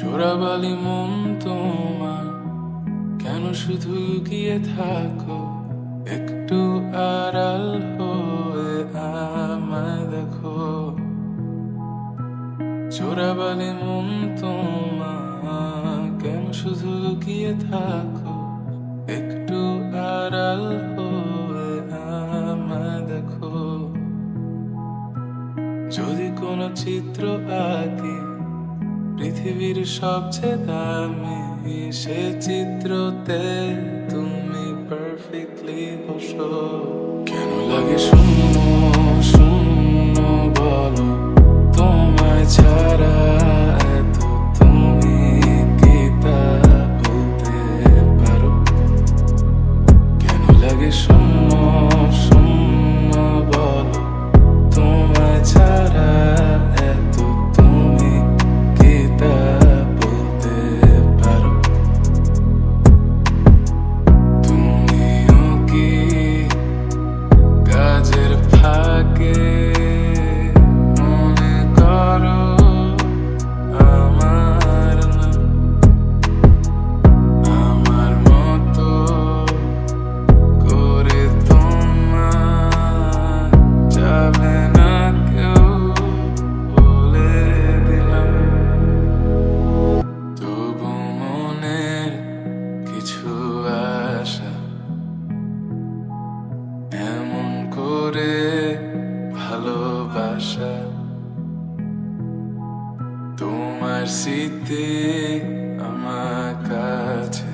চোরাবালি মন তোমার কেন শুধু লুকিয়ে থাকো? একটু আড়াল হয়ে আমায় দেখো। চোরাবালি মন তোমার কেন শুধু লুকিয়ে থাকো? একটু আড়াল হয়ে আমায় দেখো। যদি কোনো চিত্র আঁকি পৃথিবীর সবচেয়ে দামি, সে চিত্রতে তুমি পারফেক্টলি বসো। কেন লাগে শূন্য শূন্য বলো, তোমায় ছাড়া এত তুমি কি তা বলতে পারো? কেন লাগে শূন্য শূন্য বলো, তোমায় ছাড়া এত তুমি কি তা বলতে পারো? তুমিও কি কাজের ফাঁকে মনে করো আমার না, আমার মতো করে তোমার যাবে না কেউ, বলে দিলাম। তবু মনের কিছু আশা এমন করে ভালোবাসা, তোমার স্মৃতি আমার কাছে